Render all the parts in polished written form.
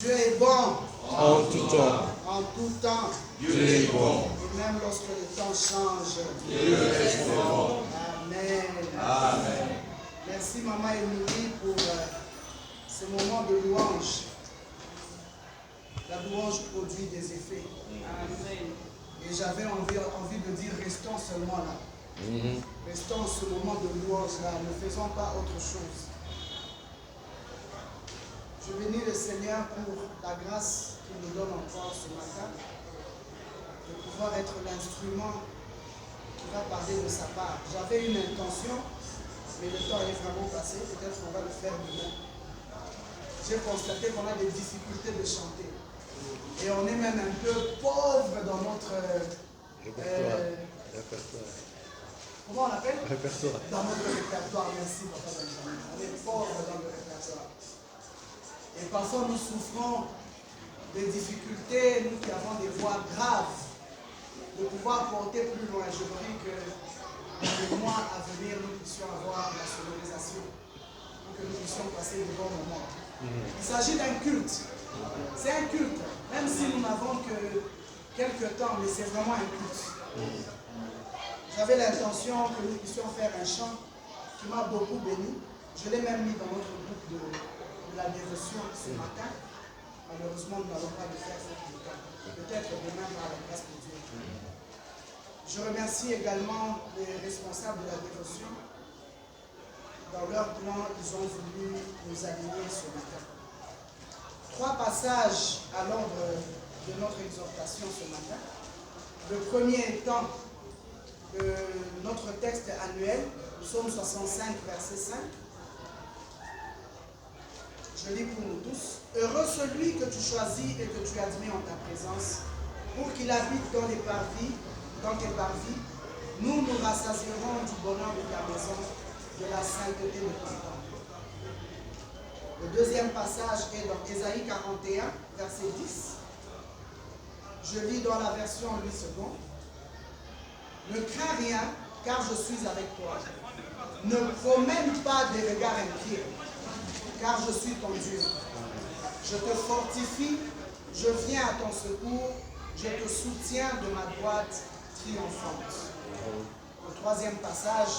Dieu est bon. En tout temps. En tout temps. Dieu est bon. Et même lorsque le temps change. Dieu reste bon. Amen. Amen. Merci Maman Émilie pour ce moment de louange. La louange produit des effets. Amen. Et j'avais envie de dire restons seulement là. Restons ce moment de louange là. Ne faisons pas autre chose. Je bénis le Seigneur pour la grâce qu'il nous donne encore ce matin, de pouvoir être l'instrument qui va parler de sa part. J'avais une intention, mais le temps est vraiment passé, peut-être qu'on va le faire demain. J'ai constaté qu'on a des difficultés de chanter. Et on est même un peu pauvre dans notre... répertoire. Comment on l'appelle? Répertoire. Dans notre répertoire, merci Papa Benjamin. On est pauvre dans le répertoire. Et parfois nous souffrons des difficultés, nous qui avons des voix graves, de pouvoir porter plus loin. Je prie que dans les mois à venir, nous puissions avoir la sonorisation, pour que nous puissions passer de bons moments. Il s'agit d'un culte. C'est un culte, même si nous n'avons que quelques temps, mais c'est vraiment un culte. J'avais l'intention que nous puissions faire un chant qui m'a beaucoup béni. Je l'ai même mis dans notre groupe de la dévotion ce matin. Malheureusement, nous n'allons pas le faire cette matin. Peut-être demain par la grâce de Dieu. Je remercie également les responsables de la dévotion. Dans leur plan, ils ont voulu nous aligner ce matin. 3 passages à l'ordre de notre exhortation ce matin. Le premier étant notre texte annuel, Psaume 65, verset 5. Je lis pour nous tous. Heureux celui que tu choisis et que tu admets en ta présence, pour qu'il habite dans tes parvis. Nous nous rassasierons du bonheur de ta maison, de la sainteté de ton temple. Le deuxième passage est dans Ésaïe 41, verset 10. Je lis dans la version Louis II. Ne crains rien, car je suis avec toi. Ne promène pas des regards inquiets, car je suis ton Dieu. Je te fortifie, je viens à ton secours, je te soutiens de ma droite triomphante. Le troisième passage,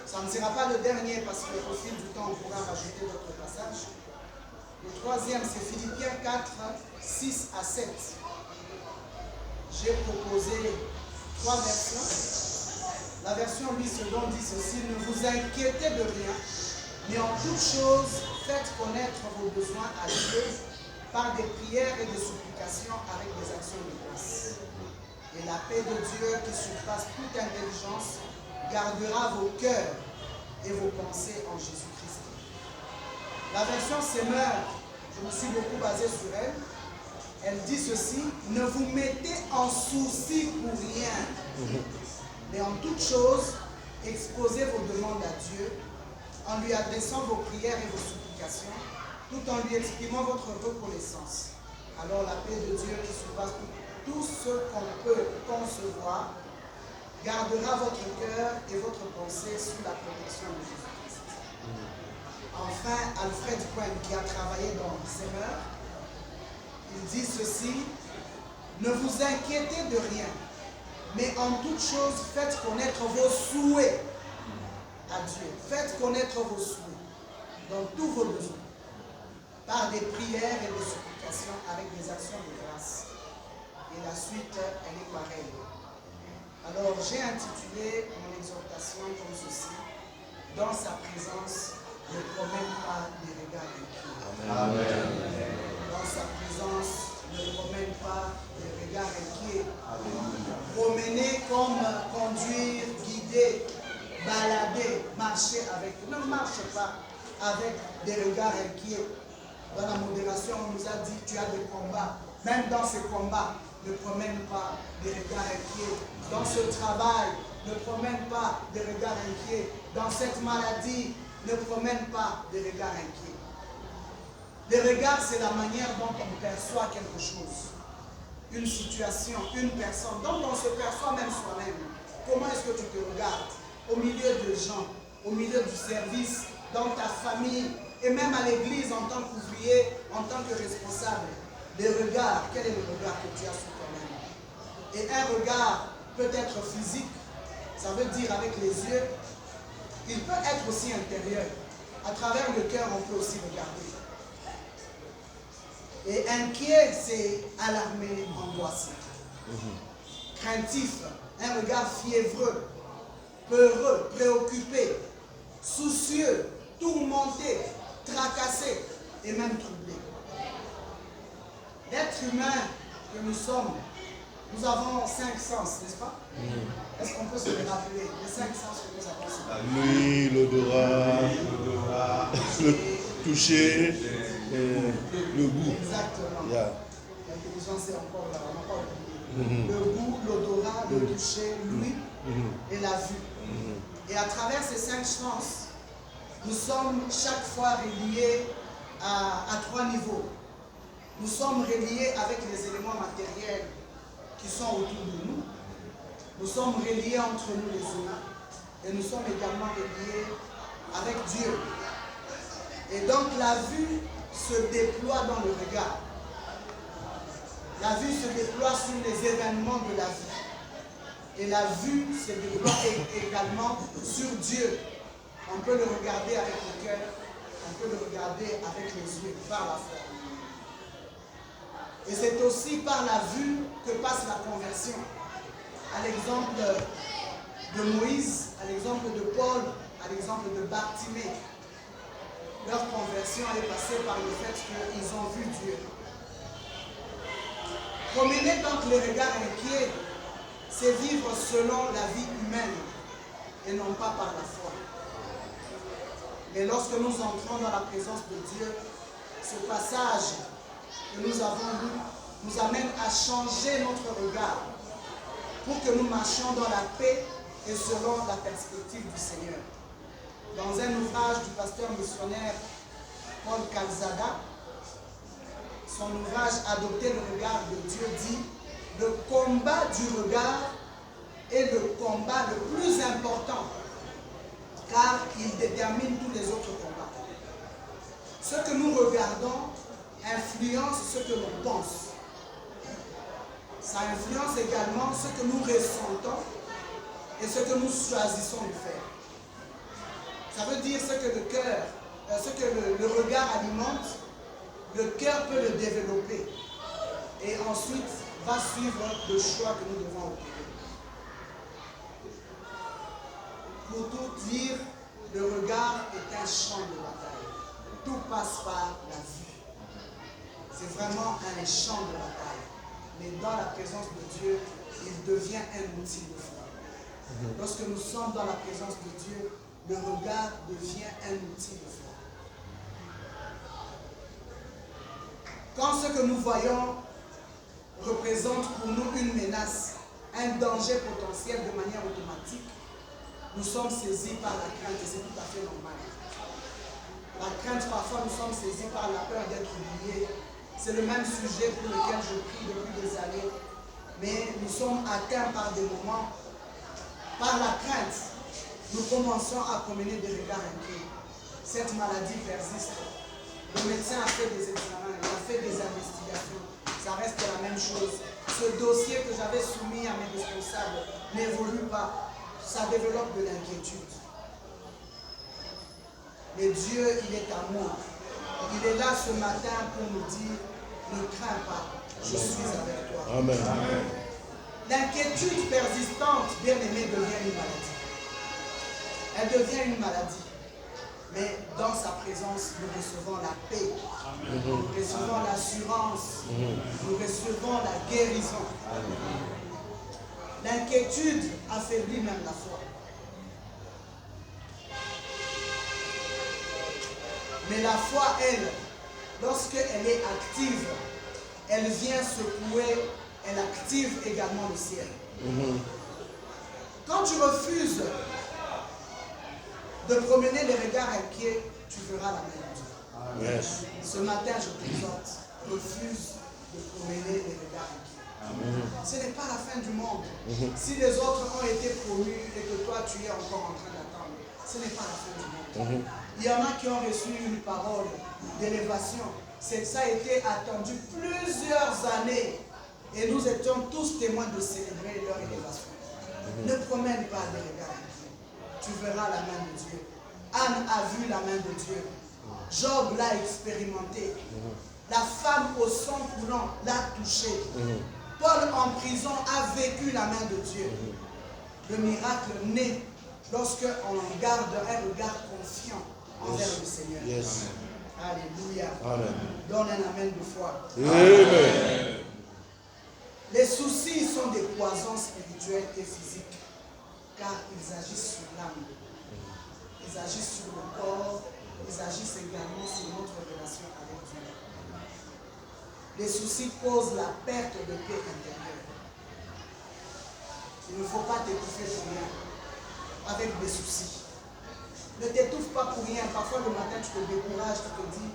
ça ne sera pas le dernier parce qu'au fil du temps, on pourra rajouter d'autres passages. Le troisième, c'est Philippiens 4, 6 à 7. J'ai proposé 3 versions. La version Louis II dit ceci: ne vous inquiétez de rien, mais en toute chose, faites connaître vos besoins à Dieu par des prières et des supplications avec des actions de grâce. Et la paix de Dieu qui surpasse toute intelligence gardera vos cœurs et vos pensées en Jésus-Christ. La version Semeur, je me suis beaucoup basé sur elle. Elle dit ceci: ne vous mettez en souci pour rien, mais en toute chose, exposez vos demandes à Dieu, en lui adressant vos prières et vos supplications, tout en lui exprimant votre reconnaissance. Alors la paix de Dieu qui surpasse tout ce qu'on peut concevoir, gardera votre cœur et votre pensée sous la protection de Jésus-Christ. Enfin, Alfred Cohen, qui a travaillé dans Semeur, il dit ceci: ne vous inquiétez de rien, mais en toute chose, faites connaître vos souhaits à Dieu. Faites connaître vos souhaits dans tous vos besoins, par des prières et des supplications avec des actions de grâce. Et la suite, elle est pareille. Alors, j'ai intitulé mon exhortation comme ceci: dans sa présence, ne promène pas des regards inquiets. Amen. Dans sa présence, ne promène pas des regards inquiets. Promener comme conduire, guider, balader, marcher avec. Ne marche pas avec des regards inquiets. Dans la modération, on nous a dit: tu as des combats. Même dans ces combats, ne promène pas des regards inquiets. Dans ce travail, ne promène pas des regards inquiets. Dans cette maladie, ne promène pas des regards inquiets. Les regards, c'est la manière dont on perçoit quelque chose. Une situation, une personne, dont on se perçoit même soi-même. Comment est-ce que tu te regardes? Au milieu de gens, au milieu du service, dans ta famille, et même à l'église en tant qu'ouvrier, en tant que responsable, les regards, quel est le regard que tu as sur toi-même? Et un regard peut être physique, ça veut dire avec les yeux. Il peut être aussi intérieur. À travers le cœur, on peut aussi regarder. Et inquiet, c'est alarmé, angoissé. Craintif, un regard fiévreux, peureux, préoccupé, soucieux, tourmenté, tracassé et même troublé. L'être humain que nous sommes, nous avons 5 sens, n'est-ce pas? Est-ce qu'on peut se les rappeler, les 5 sens que nous avons? La nuit, l'odorat, le toucher, le goût. Exactement. Yeah. L'intelligence est encore là, on n'a pas oublié. Le goût, l'odorat, le toucher, l'ouïe et la vue. Et à travers ces 5 sens, nous sommes chaque fois reliés à 3 niveaux. Nous sommes reliés avec les éléments matériels qui sont autour de nous. Nous sommes reliés entre nous les humains. Et nous sommes également reliés avec Dieu. Et donc la vue se déploie dans le regard. La vue se déploie sur les événements de la vie. Et la vue se déploie également sur Dieu. On peut le regarder avec le cœur, on peut le regarder avec les yeux, par la foi. Et c'est aussi par la vue que passe la conversion. À l'exemple de Moïse, à l'exemple de Paul, à l'exemple de Bartimée. Leur conversion est passée par le fait qu'ils ont vu Dieu. Promener donc les regards inquiets, c'est vivre selon la vie humaine et non pas par la foi. Mais lorsque nous entrons dans la présence de Dieu, ce passage que nous avons lu nous amène à changer notre regard pour que nous marchions dans la paix et selon la perspective du Seigneur. Dans un ouvrage du pasteur missionnaire Paul Calzada, son ouvrage « Adopter le regard de Dieu » dit « Le combat du regard est le combat le plus important car il détermine tous les autres combats. Ce que nous regardons influence ce que l'on pense. Ça influence également ce que nous ressentons et ce que nous choisissons de faire. Ça veut dire ce que le cœur, ce que le regard alimente, le cœur peut le développer et ensuite va suivre le choix que nous devons opérer. Pour tout dire, le regard est un champ de bataille. Tout passe par la vue. C'est vraiment un champ de bataille. Mais dans la présence de Dieu, il devient un outil de foi. Lorsque nous sommes dans la présence de Dieu, le regard devient un outil de foi. Quand ce que nous voyons représente pour nous une menace, un danger potentiel de manière automatique, nous sommes saisis par la crainte et c'est tout à fait normal. La crainte, parfois, nous sommes saisis par la peur d'être oubliés. C'est le même sujet pour lequel je prie depuis des années. Mais nous sommes atteints par des moments, par la crainte. Nous commençons à promener des regards inquiets. Cette maladie persiste. Le médecin a fait des examens, il a fait des investigations. Ça reste la même chose. Ce dossier que j'avais soumis à mes responsables n'évolue pas. Ça développe de l'inquiétude. Mais Dieu, il est amour. Il est là ce matin pour nous dire, ne crains pas, je suis avec toi. Amen. L'inquiétude persistante, bien aimée, devient une maladie. Elle devient une maladie. Mais dans sa présence, nous recevons la paix. Nous recevons l'assurance. Nous recevons la guérison. L'inquiétude affaiblit même la foi. Mais la foi, elle, lorsqu'elle est active, elle vient secouer, elle active également le ciel. Quand tu refuses de promener les regards inquiets, tu verras la main de Dieu. Yes. Ce matin, je t'exhorte, refuse de promener les regards inquiets. Ce n'est pas la fin du monde. Si les autres ont été promus et que toi tu es encore en train d'attendre, ce n'est pas la fin du monde. Il y en a qui ont reçu une parole d'élévation. Ça a été attendu plusieurs années. Et nous étions tous témoins de célébrer leur élévation. Ne promène pas des regards. Tu verras la main de Dieu. Anne a vu la main de Dieu. Job l'a expérimenté. La femme au sang coulant l'a touché. Paul en prison a vécu la main de Dieu. Le miracle naît lorsqu'on garde un regard confiant envers le Seigneur. Yes. Alléluia. Amen. Donne un amen de foi. Amen. Les soucis sont des poisons spirituels et physiques, car ils agissent sur l'âme. Ils agissent sur le corps. Ils agissent également sur notre relation avec Dieu. Les soucis causent la perte de paix intérieure. Il ne faut pas t'étouffer pour rien avec des soucis. Ne t'étouffe pas pour rien. Parfois le matin tu te décourages, tu te dis,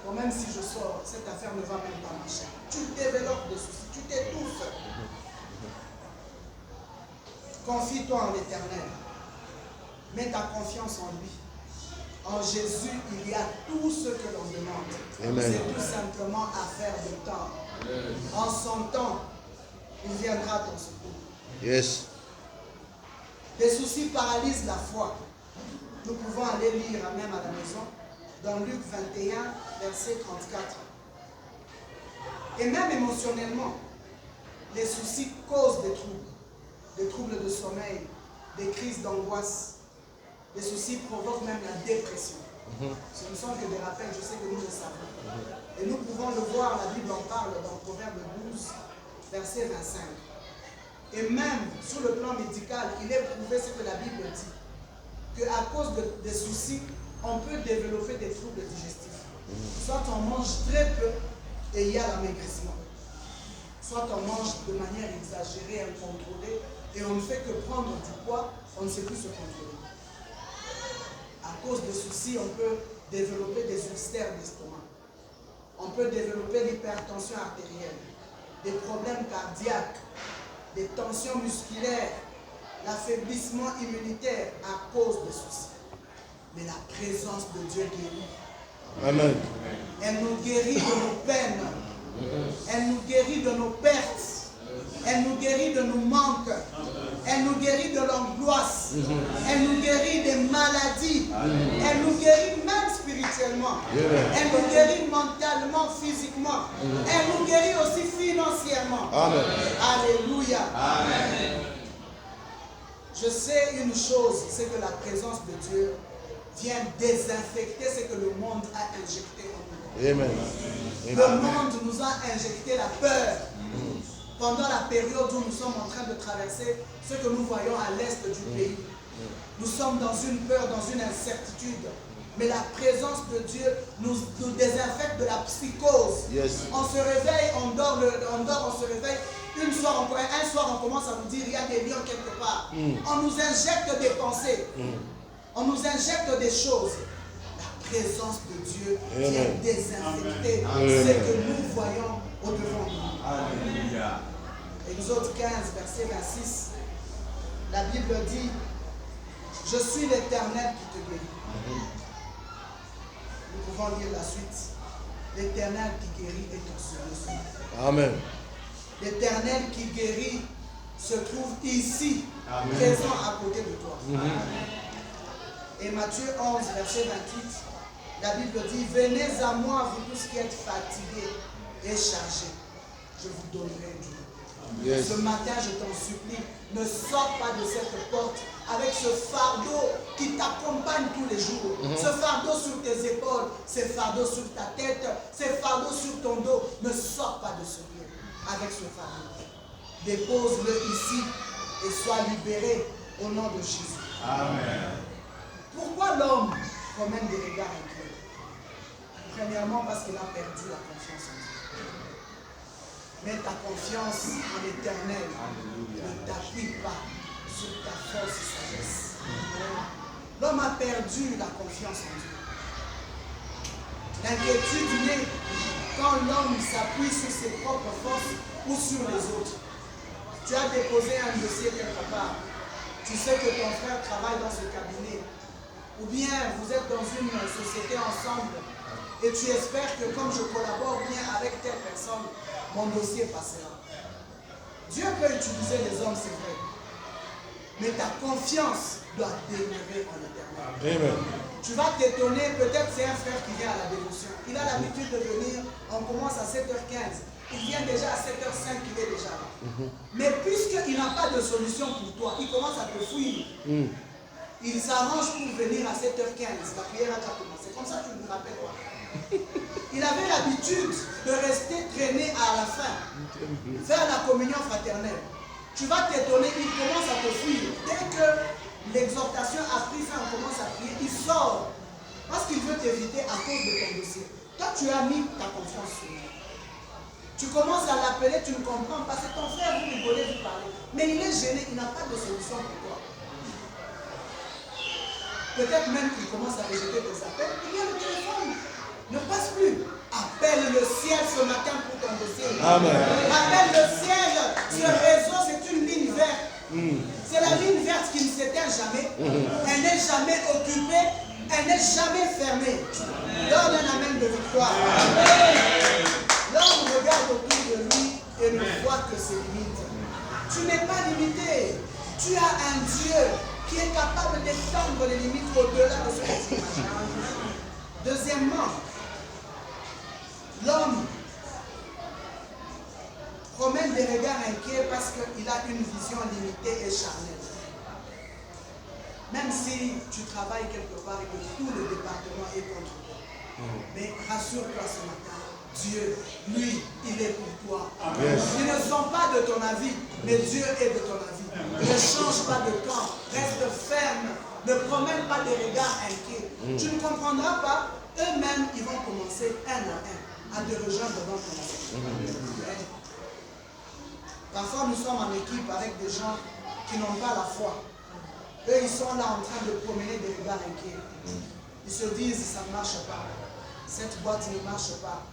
bon, même si je sors, cette affaire ne va même pas marcher. Tu développes des soucis, tu t'étouffes. Confie-toi en l'Éternel. Mets ta confiance en lui. En Jésus, il y a tout ce que l'on demande. C'est tout simplement affaire de temps. En son temps, il viendra ton secours. Yes. Les soucis paralysent la foi. Nous pouvons aller lire même à la maison dans Luc 21, verset 34. Et même émotionnellement, les soucis causent des troubles de sommeil, des crises d'angoisse. Les soucis provoquent même la dépression. Ce ne sont que des rappels, je sais que nous le savons. Et nous pouvons le voir, la Bible en parle dans Proverbe 12, verset 25. Et même sur le plan médical, il est prouvé ce que la Bible dit, qu'à cause des soucis, on peut développer des troubles digestifs. Soit on mange très peu et il y a l'amaigrissement. Soit on mange de manière exagérée, incontrôlée, et on ne fait que prendre du poids, on ne sait plus se contrôler. À cause des soucis, on peut développer des ulcères d'estomac. On peut développer l'hypertension artérielle, des problèmes cardiaques, des tensions musculaires, l'affaiblissement immunitaire à cause des soucis. Mais la présence de Dieu guérit. Amen. Elle nous guérit de nos peines. Elle nous guérit de nos pertes. Elle nous guérit de nos manques. Elle nous guérit de l'angoisse. Elle nous guérit des maladies. Elle nous guérit même spirituellement. Elle nous guérit mentalement, physiquement. Elle nous guérit aussi financièrement. Amen. Alléluia. Amen. Je sais une chose, c'est que la présence de Dieu vient désinfecter ce que le monde a injecté en nous. Amen. Le monde nous a injecté la peur. Pendant la période où nous sommes en train de traverser ce que nous voyons à l'est du pays. Nous sommes dans une peur, dans une incertitude. Mais la présence de Dieu nous désinfecte de la psychose. Yes. On se réveille, on dort, on se réveille. Un soir, on commence à nous dire il y a des lions quelque part. On nous injecte des pensées. On nous injecte des choses. La présence de Dieu vient désinfecter ce que nous voyons au-devant de nous. Alléluia. Exode 15, verset 26. La Bible dit, je suis l'Éternel qui te guérit. Nous pouvons lire la suite. L'Éternel qui guérit est ton seul. Amen. L'Éternel qui guérit se trouve ici, présent à côté de toi. Et Matthieu 11, verset 28, la Bible dit, venez à moi, vous tous qui êtes fatigués et chargés, je vous donnerai du repos. Yes. Ce matin, je t'en supplie, ne sors pas de cette porte avec ce fardeau qui t'accompagne tous les jours. Ce fardeau sur tes épaules, ce fardeau sur ta tête, ce fardeau sur ton dos. Ne sors pas de ce lieu avec ce fardeau. Dépose-le ici et sois libéré au nom de Jésus. Amen. Pourquoi l'homme promène des regards inquiets? Premièrement, parce qu'il a perdu la confiance en Dieu. Mets ta confiance en l'Éternel. Ne t'appuie pas sur ta force et sagesse. L'homme a perdu la confiance en Dieu. L'inquiétude naît quand l'homme s'appuie sur ses propres forces ou sur les autres. Tu as déposé un dossier quelque part. Tu sais que ton frère travaille dans ce cabinet. Ou bien vous êtes dans une société ensemble et tu espères que comme je collabore bien avec telle personne, mon dossier passera. Dieu peut utiliser les hommes, c'est vrai. Mais ta confiance doit demeurer en l'éternel. Amen. Tu vas t'étonner, peut-être c'est un frère qui vient à la dévotion. Il a l'habitude de venir, on commence à 7h15. Il vient déjà à 7h05, il est déjà là. Mais puisqu'il n'a pas de solution pour toi, il commence à te fuir. Il s'arrange pour venir à 7h15. La prière a déjà commencé. Comme ça, tu ne me rappelles pas. Il avait l'habitude de rester traîné à la fin, faire la communion fraternelle. Tu vas t'étonner, il commence à te fuir. Dès que l'exhortation a pris fin, on commence à prier, il sort. Parce qu'il veut t'éviter à cause de ton dossier. Toi, tu as mis ta confiance sur lui. Tu commences à l'appeler, tu ne comprends pas. C'est ton frère, vous rigolez, vous parlez. Mais il est gêné, il n'a pas de solution pour toi. Peut-être même qu'il commence à rejeter tes appels. Il y a le téléphone. Ne passe plus. Appelle le ciel ce matin pour ton dossier. Amen. Appelle le ciel. Ce réseau, c'est une ligne verte. C'est la ligne verte qui ne s'éteint jamais. Elle n'est jamais occupée. Elle n'est jamais fermée. Donne un amen de victoire. L'homme regarde autour de lui et ne voit que ses limites. Tu n'es pas limité. Tu as un Dieu qui est capable d'étendre les limites au-delà de ce que tu imagines. Deuxièmement, l'homme promène des regards inquiets parce qu'il a une vision limitée et charnelle. Même si tu travailles quelque part et que tout le département est contre toi. Mais rassure-toi ce matin, Dieu, lui, il est pour toi. Yes. Ils ne sont pas de ton avis, mais Dieu est de ton avis. Ne change pas de camp, reste ferme, ne promène pas des regards inquiets. Tu ne comprendras pas, eux-mêmes, ils vont commencer un à te rejoindre dans ton avis. Parfois, nous sommes en équipe avec des gens qui n'ont pas la foi. Eux, ils sont là en train de promener des regards inquiets. Ils se disent, ça ne marche pas. Cette boîte ne marche pas.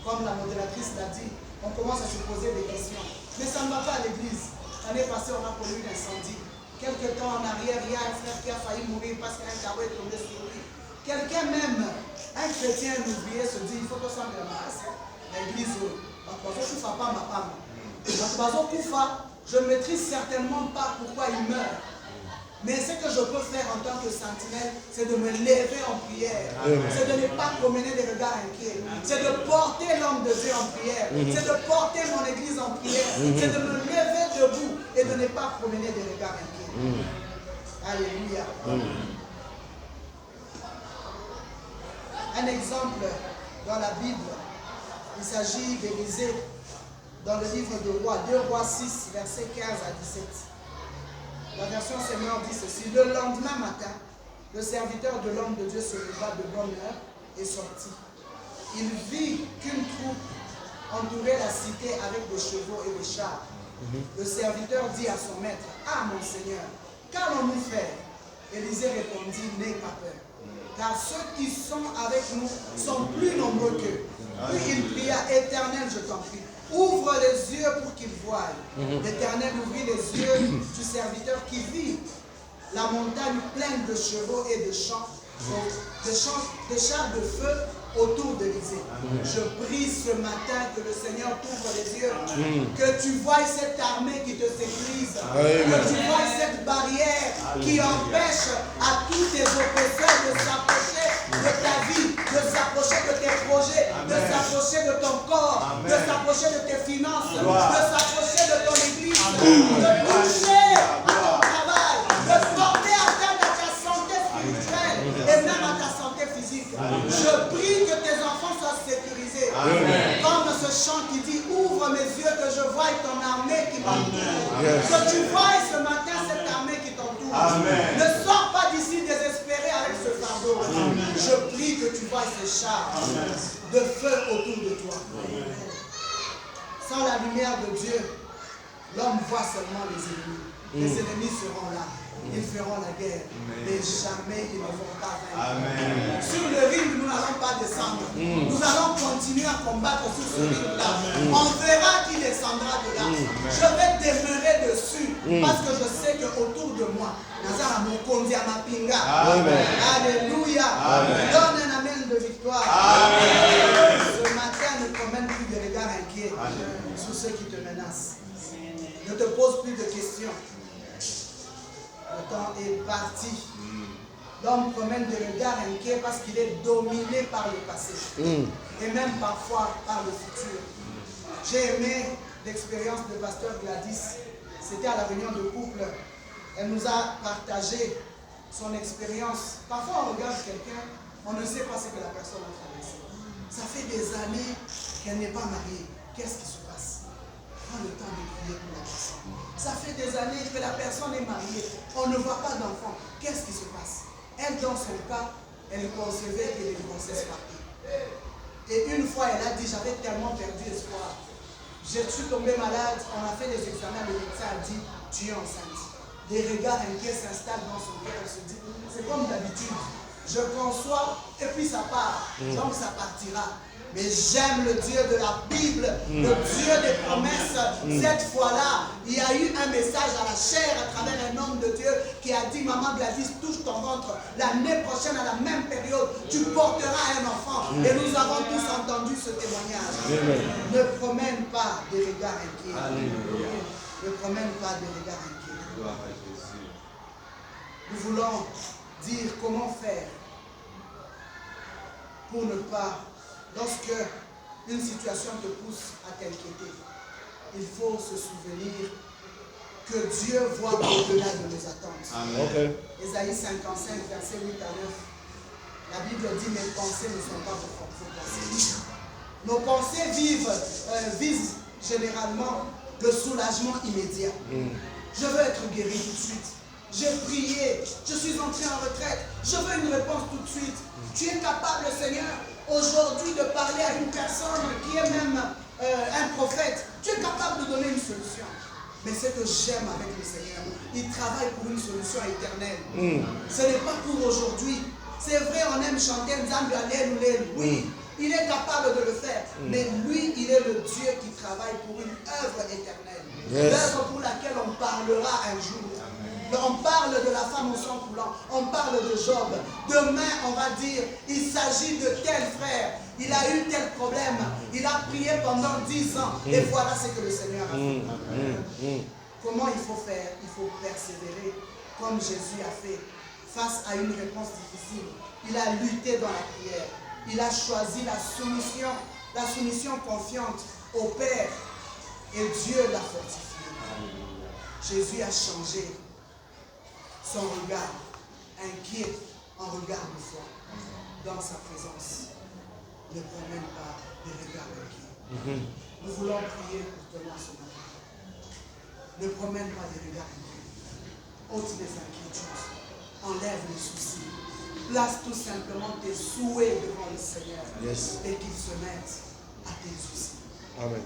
Comme la modératrice l'a dit, on commence à se poser des questions. Mais ça ne va pas à l'église. L'année passée, on a connu un incendie. Quelque temps en arrière, il y a un frère qui a failli mourir parce qu'un carreau est tombé sur lui. Quelqu'un même, un chrétien, un ouvrier, se dit, il faut que ça me ramasse. L'église, je ne maîtrise certainement pas pourquoi il meurt. Mais ce que je peux faire en tant que sentinelle, c'est de me lever en prière. C'est de ne pas promener des regards inquiets. C'est de porter l'homme de Dieu en prière. C'est de porter mon église en prière. C'est de me lever debout et de ne pas promener des regards inquiets. Alléluia. Un exemple dans la Bible, il s'agit d'Élisée dans le livre de Rois, 2 Rois 6, versets 15 à 17. La version Seigneur dit ceci: le lendemain matin, le serviteur de l'homme de Dieu se leva de bonne heure et sortit. Il vit qu'une troupe entourait la cité avec des chevaux et des chars. Le serviteur dit à son maître: ah mon Seigneur, qu'allons-nous faire? Élisée répondit: n'aie pas peur, car ceux qui sont avec nous sont plus nombreux qu'eux. Puis il pria: Éternel, je t'en prie, ouvre les yeux pour qu'il voie. L'Éternel ouvrit les yeux du serviteur qui vit la montagne pleine de chevaux et de chars de feu autour d'Élisée. Je prie ce matin que le Seigneur t'ouvre les yeux, que tu vois cette armée qui te sécurise, que tu vois cette barrière qui empêche à tous tes oppresseurs de s'approcher de ta vie, de s'approcher de tes projets, de s'approcher de ton corps, de s'approcher de tes finances, de s'approcher de ton église, de toucher à ton travail, de porter atteinte à ta santé spirituelle et même à ta santé physique. Je prie que tes enfants soient sécurisés. Comme ce chant qui dit: ouvre mes yeux que je voie ton armée qui m'entoure. Que tu voies ce matin cette armée qui t'entoure. Ne sors pas d'ici désespéré avec ce fardeau. Je prie que tu voies ces chars de feu autour de toi. Sans la lumière de Dieu, l'homme voit seulement les ennemis. Les ennemis seront là. Ils feront la guerre, mais jamais ils ne vont pas vaincre. Sur le ring, nous n'allons pas descendre. Nous allons continuer à combattre sur ce ring-là. On verra qui descendra de là. Je vais demeurer dessus parce que je sais qu'autour de moi, Alléluia. Donne un amen de victoire. victoire. Ce matin, ne promène plus de regards inquiets sur ceux qui te menacent. Ne te pose plus de questions. Le temps est parti. L'homme promène des regards inquiets parce qu'il est dominé par le passé. Et même parfois par le futur. J'ai aimé l'expérience de pasteur Gladys. C'était à la réunion de couple. Elle nous a partagé son expérience. Parfois on regarde quelqu'un, on ne sait pas ce que la personne a traversé. Ça fait des années qu'elle n'est pas mariée. Qu'est-ce qui se passe? Prends le temps de prier pour la personne. Ça fait des années que la personne est mariée. On ne voit pas d'enfant. Qu'est-ce qui se passe? Elle, dans son cas, elle concevait et les grossesses partaient. Et une fois, elle a dit, j'avais tellement perdu espoir. Je suis tombée malade, on a fait des examens, le médecin a dit, tu es enceinte. Des regards inquiets s'installent dans son cœur, elle se dit, c'est comme d'habitude. Je conçois et puis ça part, donc ça partira. Mais j'aime le Dieu de la Bible, le Dieu des promesses. Cette fois-là, il y a eu un message à la chair à travers un homme de Dieu qui a dit, maman Gladys, touche ton ventre. L'année prochaine, à la même période, tu porteras un enfant. Et nous avons tous entendu ce témoignage. Ne promène pas des regards inquiets. Ne promène pas des regards inquiets. Nous voulons dire comment faire pour ne pas, lorsque une situation te pousse à t'inquiéter, il faut se souvenir que Dieu voit au-delà de nos attentes. Amen. Ésaïe 55, versets 8 à 9. La Bible dit, mes pensées ne sont pas vos pensées. Nos pensées visent généralement le soulagement immédiat. Je veux être guéri tout de suite. J'ai prié, je suis entré en retraite, je veux une réponse tout de suite. Tu es capable, Seigneur, aujourd'hui de parler à une personne qui est même un prophète. Tu es capable de donner une solution. Mais ce que j'aime avec le Seigneur, il travaille pour une solution éternelle. Ce n'est pas pour aujourd'hui. C'est vrai, on aime chanter Nzambi Alléluia. Oui, il est capable de le faire. Mais lui, il est le Dieu qui travaille pour une œuvre éternelle. L'œuvre pour laquelle on parlera un jour. On parle de la femme au sang coulant, on parle de Job. Demain, on va dire, il s'agit de tel frère, il a eu tel problème, il a prié pendant 10 ans, et voilà ce que le Seigneur a fait. Comment il faut faire? Il faut persévérer, comme Jésus a fait, face à une réponse difficile. Il a lutté dans la prière, il a choisi la soumission confiante au Père, et Dieu l'a fortifié. Jésus a changé son regard inquiet en regard de foi dans sa présence. Ne promène pas des regards inquiets. Nous voulons prier pour toi ce matin. Ne promène pas des regards inquiets. Ôte les inquiétudes. Enlève les soucis. Place tout simplement tes souhaits devant le Seigneur et qu'il se mette à tes soucis. Amen.